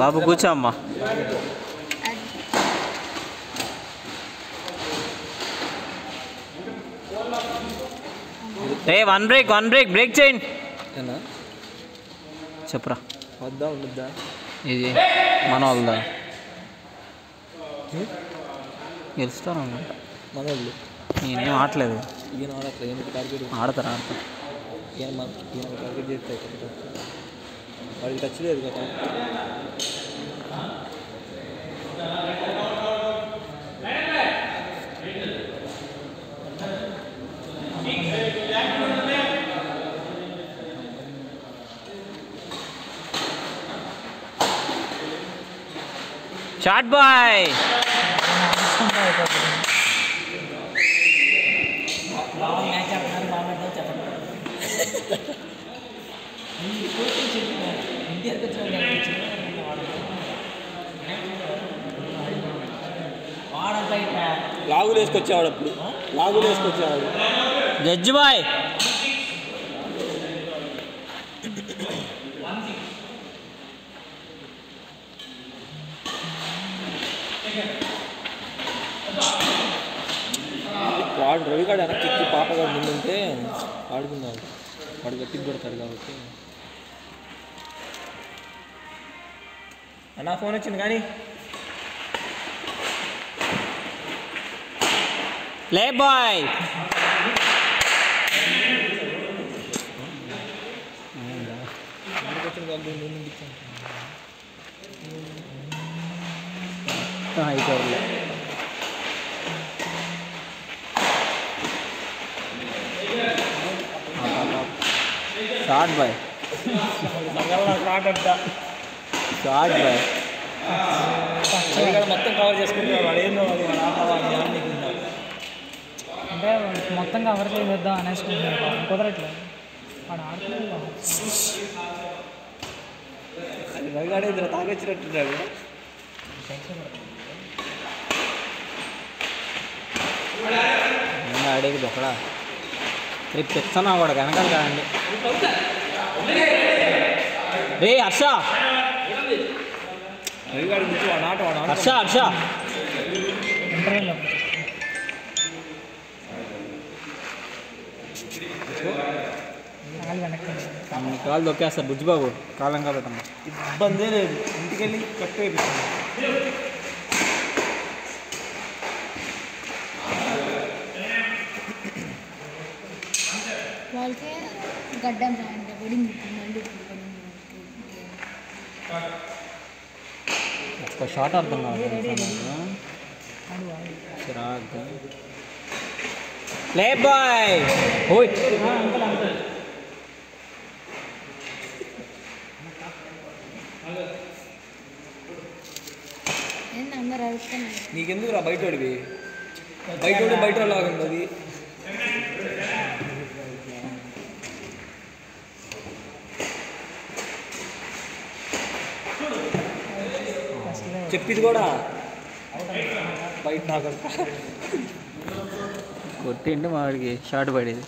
బాబు కూర్చో అమ్మా. One break break చేయండి. చెప్పరా వద్దా ఉండద్దా? ఇది మన వాళ్ళదా? గెలుస్తాను అనుకుంటా మన వాళ్ళు. నేనేం ఆడలేదు. ఈయన ఆడట్లేదు. ఈయన టార్గెట్ ఆడతారు. ఈయన టార్గెట్ చేస్తే వాడికి టచ్ లేదు కదా. Short boy. లాగులు వేసుకొచ్చేవాడు. అప్పుడు లాగులు వేసుకొచ్చేవాడు. Judge bye. వాడు రవిగాడు వెనక్కి ఎక్కి పాపగాడు ముందుంటే ఆడుకున్నాడు. వాడు గట్టికి కొడతాడు కాబట్టి. అన్న ఫోన్ వచ్చింది కానీ play boy. Shot boy. Shot boy. మొత్తం కవర్ చేసుకుంటున్నాడు. వాడు ఏందో అది అంటే మొత్తం కవర్ చేద్దాం అనేసుకుంటున్నాడు. కుదరట్లేదు. వాడు ఆడుతున్నాడు. అది రవిగాడే ఇద్దరు తాగొచ్చినట్టున్నాడు. ఆడేది ఒకడా రేపు చెప్తానా కూడా వెనకాల కాదండి. రే హర్ష రవిగాడి నుంచి వాడు ఆట వాడు హర్ష హర్ష ఇంటర్వ్యూలో కాలు వెనక్కి కాలు దొక్కేస్తారు. బుజ్జిబాబు కాలం కాబట్టమ్మా. ఇబ్బందే లేదు. ఇంటికెళ్ళి కట్ అయిపోతుంది. వాళ్ళకి గడ్డం రాయండి పడింది. మళ్ళీ ఒక్క షాట్ అర్థం కాదు. Play boy. ఓయ్ అందరూ అడుగుతున్నాయి. నీకెందుకు రా బయటోడివి? బయటోడు బయట లాగా ఉంది. చెప్పింది కూడా బయట నాకు కొట్టింటే మా వాడికి షాట్ పడేది.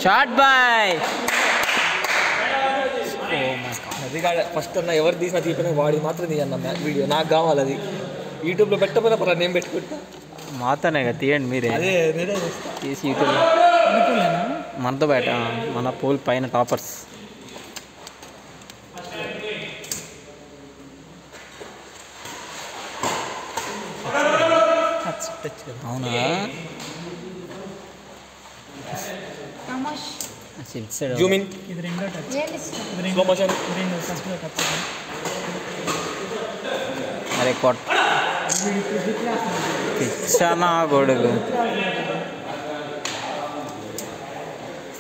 Shot boy. అది కాదు. ఫస్ట్ అన్న ఎవరు తీసినా తీపినా వాడి మాత్రం తీయన్న వీడియో. నాకు కావాలి అది. యూట్యూబ్లో పెట్టకపోయినా పర్లేదు, నేను పెట్టుకుంటా. మాతోనే కదా తీయండి మీరే. అదే నేనే తీసి యూట్యూబ్లో మనతో బయట మన పూల్ పైన టాపర్స్. అవునా? జూమిన్ ఇది రెండో టచ్. Slow motion. ఫస్ట్లో టచ్. అరే కొట్ట పిచ్చనా కొడుకు.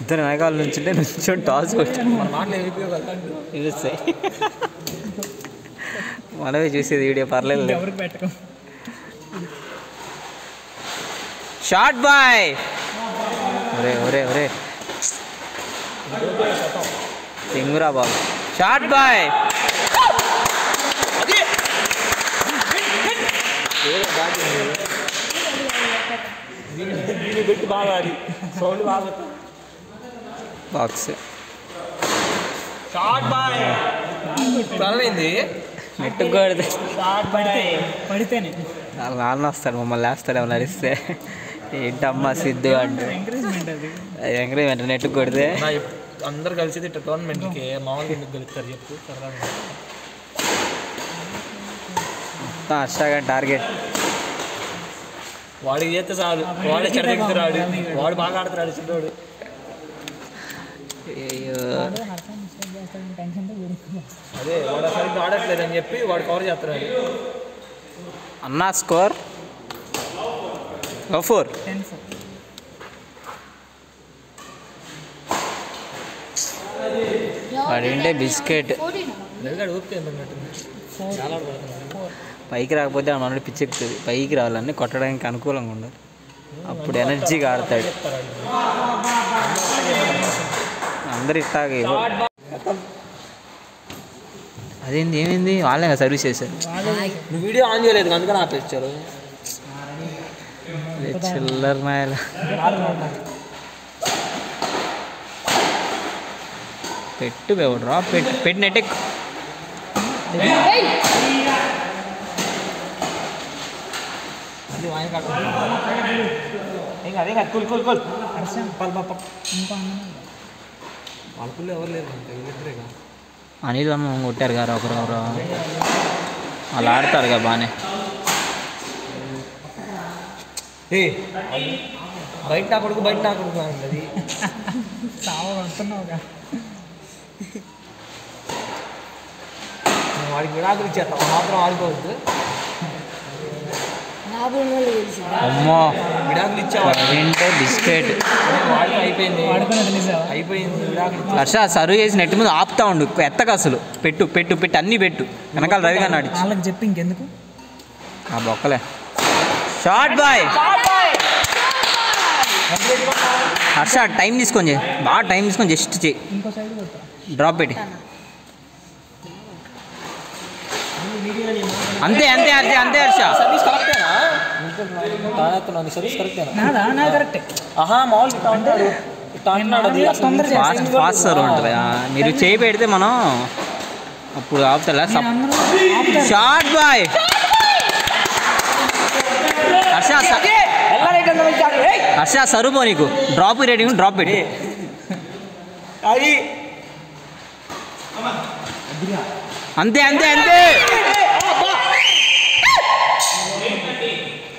ఇద్దరు వెనకాల నుంచుంటే నుంచొని టాస్ కొట్టాను. మన మాటలు చూస్తాయి. మనమే చూసేది వీడియో పర్లేదు. ఎవరికి పెట్టుకో. Shot boy. ఒరే ఒరే ఒరే సింగురా బాబు. Shot bye. పెట్టి బాగా అది సౌండ్ బాగా బాక్స్ షార్ట్ బాయ్ ప్రారంభమైంది నెట్టు కొడితే షార్ట్ పడితేనే వాళ్ళ నాన్న వస్తాడు మమ్మల్ని వేస్తాడు ఏమన్నా అరిస్తే ఏంటమ్మా సిద్ధు అంటే ఎంకరేజ్మెంట్ అది ఎంకరేజ్మెంట్ నెట్టు కొడితే అందరు కలిసి ఇట్లా టోర్నమెంట్కి మామూలుగా ఎందుకు గెలుస్తారు చెప్పు సరదాగా హర్షగా టార్గెట్ వాడికి చేస్తే చాలు వాడే చెడగెక్కుతాడు వాడు బాగా ఆడుతున్నాడు చిన్నవాడు అయ్యో హర్షం మిస్టేక్ చేస్తాడని టెన్షన్తో కూడుకుంది అదే వాడు సరిగ్గా ఆడట్లేదు అని చెప్పి వాడు కవర్ చేస్తున్నాడు అన్నా స్కోర్ 4 10-4 వాడింటే బిస్కెట్ నిలగాడు ఊపితే ఏమన్నట్టుంది చాలా ఆడుతున్నాడు పైకి రాకపోతే ఆ మనోడి పిచ్చెక్కుతుంది పైకి రావాలని కొట్టడానికి అనుకూలంగా ఉండదు అప్పుడు ఎనర్జీగా ఆడతాడు అందరు ఇట్టాగే అదేంది ఏమైంది వాళ్ళే సర్వీస్ చేశారు నువ్వు వీడియో ఆన్ చేయలేదు అందుకని ఆపేచ్చారు చిల్లర నాయల పెట్టు బేవడ్రా పెట్టి నెట్టెక్కు అదే కూల్ కూల్ కూల్ హర్షం ఇంకో అన్నం వాళ్ళకుల్లో ఎవరు లేరు వీళ్ళిద్దరేగా అనిల్ అమ్మ కొట్టారు కదా ఒకరు వాళ్ళు ఆడతారు కదా బాగానే బయట నా కొడుకు అది చావ కొడుతున్నావుగా వాడికి విడాకులు ఇచ్చేస్తాం మాత్రం ఆడుకోవద్దు అమ్మో విడాకులు ఇచ్చేవాడు ఏంటో బిస్కెట్ వాడికి అయిపోయింది వాడుకుని తెలిసావా అయిపోయింది విడాకులు హర్ష సర్వ్ చేసి నెట్ మీద ఆపుతా ఉండు ఎత్తక అసలు పెట్టు అన్నీ పెట్టు వెనకాల రవి గారిని ఆడి వాళ్ళకి చెప్పి ఇంకెందుకు ఆ బొక్కలే షార్ట్ బాయ్ హర్ష టైం తీసుకొని చేయి బాగా టైం తీసుకొని జస్ట్ చేయి ఇంకో సైడ్ కొట్టా డ్రాప్ పెట్టి అంతే హర్ష సర్వీస్ కరెక్టేనా సర్వీస్ కరెక్టేనా నా కరెక్టే ఆహా మామూలుగా అంటాడు అంటున్నాడు అది తొందర ఫాస్ట్ సర్వ్ ఉంటుంది మీరు చేయి పెడితే మనం అప్పుడు ఆపుతా షార్ట్ బాయ్ హర్ష సరువు నీకు డ్రాప్ రేటింగ్ డ్రాప్ పెట్టి అంతే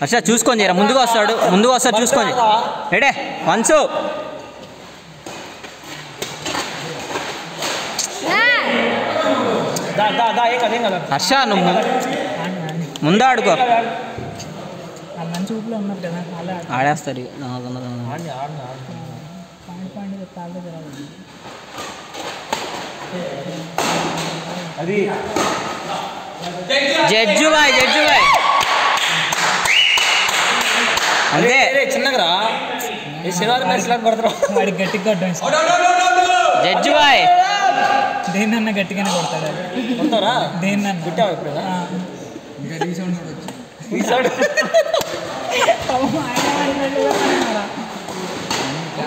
హర్ష చూసుకొని చేయరా ముందుగా వస్తాడు చూసుకొని రెడే వన్స్ హర్ష నువ్వు ముందు ఆడుకో మంచి ఊపిలో ఉన్నారు కదా అలా ఆడేస్తారు పాయింట్ చెప్తాలో జరగదు అది జడ్జు బాయ్ అంతే చిన్నగా శనివారం మ్యాచ్ లాగా కొడతారు వాడికి గట్టిగా కొట్టడం జడ్జు బాయ్ దేన్నన్నా గట్టిగానే కొడతాడు కొడతారా దేన్నన్నా కొట్టావా ఎప్పుడైనా ఇంకా రీసౌండ్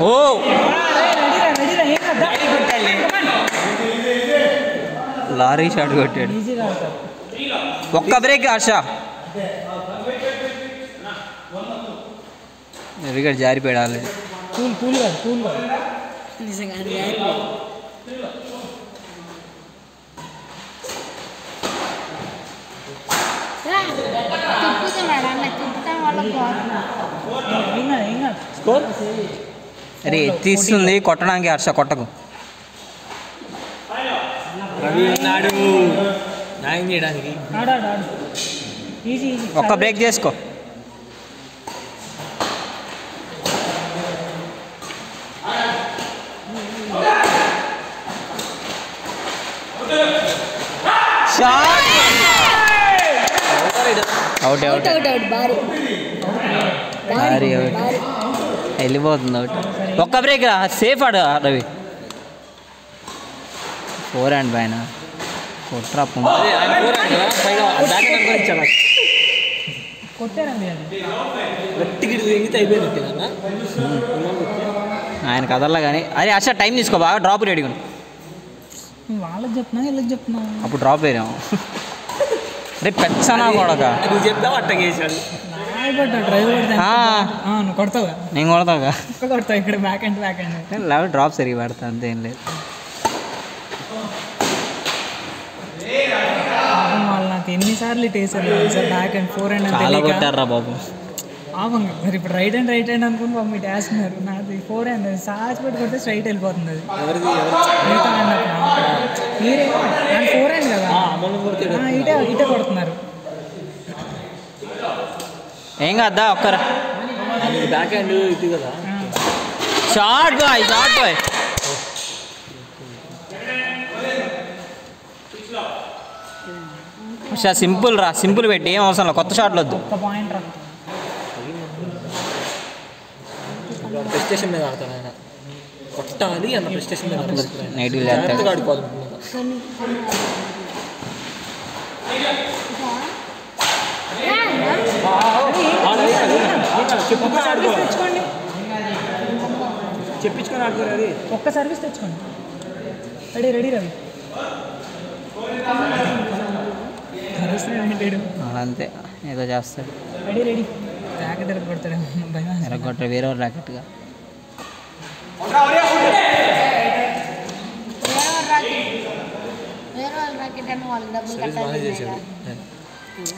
ఓ లారీ షాట్ కొట్టాడు ఈజీగా ఆడతారు ఒక్క బ్రేక్ హర్ష వికెట్ జారిపోయాడు ఆల్రెడీ కూల్ కాదు నిజంగా తిప్పుతున్నాడు అన్న తిప్పుతాం వల్ల ఏం కాదు స్కోర్ అరే తీస్తుంది కొట్టడానికి హర్ష కొట్టకు రవి ఉన్నాడు న్యాయం చేయడానికి ఆడు ఈజీ ఒక్క బ్రేక్ చేసుకో అవుట్ భారీ అవుట్ వెళ్ళిపోతుంది అవుట్ ఒక్క బ్రేక్ రా సేఫ్ ఆడు రవి 4 హ్యాండ్ పైన కొట్రా ఆయన 4 హ్యాండ్ కదా పైగా బ్యాక్ హ్యాండ్ కూడా ఇచ్చాడు కొట్టారండి అది. గట్టిగా ఎంగితే అయిపోయినట్టే కదా. ఆయన కదల్లా కానీ అరే అచ్చా టైం తీసుకో బాగా డ్రాప్ రెడీగా వాళ్ళకి చెప్తున్నా వీళ్ళకి చెప్తున్నా. అప్పుడు డ్రాప్ వేరాము రే పెచ్చనా కొడక నువ్వు చెప్తావు అట్టగా వేసాడు. డ్రైవర్ నువ్వు కొడతావు, నేను కొడతావుగా కొడతావు ఇక్కడ బ్యాక్ అండ్ లేకపోతే డ్రాప్ సరిగ్గా పెడతా అంతేం లేదు. వాళ్ళు నాకు ఎన్నిసార్లు ఇటు వేసారు sir, back and four and చాలా కొట్టారా బాబు. మరి ఇప్పుడు రైట్ హ్యాండ్ అనుకుని బాబు మీరు వేస్తున్నారు. నాది ఫోర్ హ్యాండ్ సాచి పెట్టి కొడితే స్ట్రైట్ వెళ్ళిపోతుంది అది. మిగతా హ్యాండ్ మీరే నాకు ఫోర్ హ్యాండ్ కదా, ఇటే కొడుతున్నారు. ఏం కాదా ఒక్కరా బ్యాక్ హ్యాండ్ ఇటు కదా. షార్ట్ బాయ్ సింపుల్ రా, సింపుల్ పెట్టి ఏం అవసరం లేదు, కొత్త షాట్లు వద్దు. ఒక్క పాయింట్ రా, ప్రెస్టేషన్ మీద ఆడతాడు ఆయన. కొట్టాలి అన్న ప్రెస్టేషన్ మీద నైట్గా జాగ్రత్తగా ఆడుకోవాలనుకున్నాను. తెచ్చుకోండి, చెప్పించుకొని ఆడుకోరు అది. ఒక్క సర్వీస్ తెచ్చుకోండి. రెడీ రవి అంతే ఏదో చేస్తాడు. రెడీ ర్యాకెట్ ఎరగొడతాడు, ఎరగొట్టాడు వేరే ర్యాకెట్గా.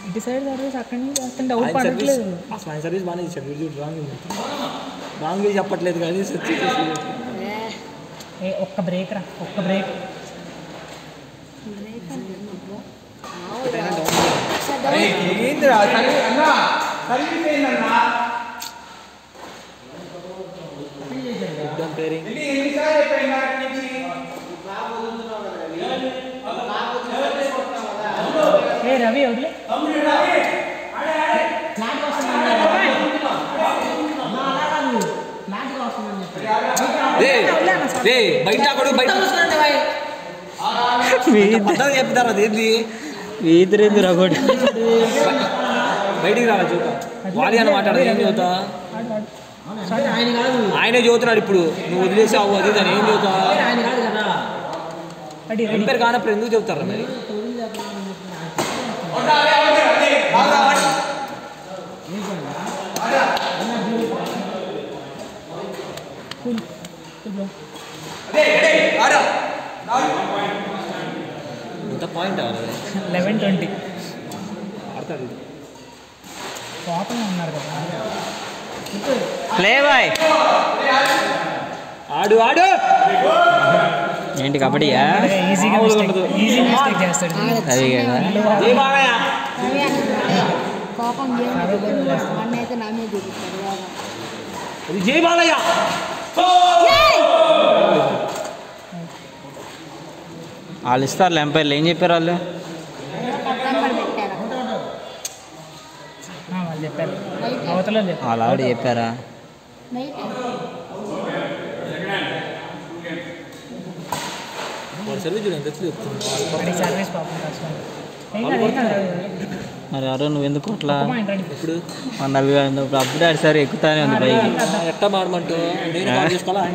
ఇటు సైడ్ సర్వీస్ అక్కడి నుంచి చేస్తుంటే అవుట్ పడట్లేదు. అసలు ఆయన సర్వీస్ బాగానే చేశాడు. రాంగ్ చెప్పట్లేదు కానీ ఒక్క బ్రేక్ రా, ఒక్క బ్రేక్. రవి వదిలే బయట చెప్తారు అదేంటి వీధిరేందు రగోడు బయటికి రావాలి చూత వాడి అని మాట్లాడదు. ఏం చదువుతా ఆయనే చదువుతున్నాడు ఇప్పుడు. నువ్వు వదిలేసావు అది దాన్ని ఏం చదువుతా ఎంపైర్ కానప్పుడు ఎందుకు చెబుతారా మరి? ఎంత పాయింట్ 11-20 ఆడతాడు. కోపంగా ఉన్నారు కదా. ప్లే బాయ్ ఆడు ఏంటి కబడ్డీయా? ఈజీ మిస్టేక్ చేస్తాడు అది కదా. కోపం అయితే నా మీద చూపిస్తాడు. జై బాలయ్య వాళ్ళు ఇస్తారు ఎంపైర్లు. ఏం చెప్పారు వాళ్ళు? వాళ్ళు చెప్పారు, అవతల వాళ్ళు ఆవిడ చెప్పారా? సర్వీస్ పాపం కష్టం. మరి ఎవరో నువ్వు ఎందుకు అట్లా ఇప్పుడు అప్పుడు ఆడిసారి ఎక్కుతానే ఉంది పైకి. ఎట్లా మాడమంటూ నేను చేసుకోవాలా ఆయన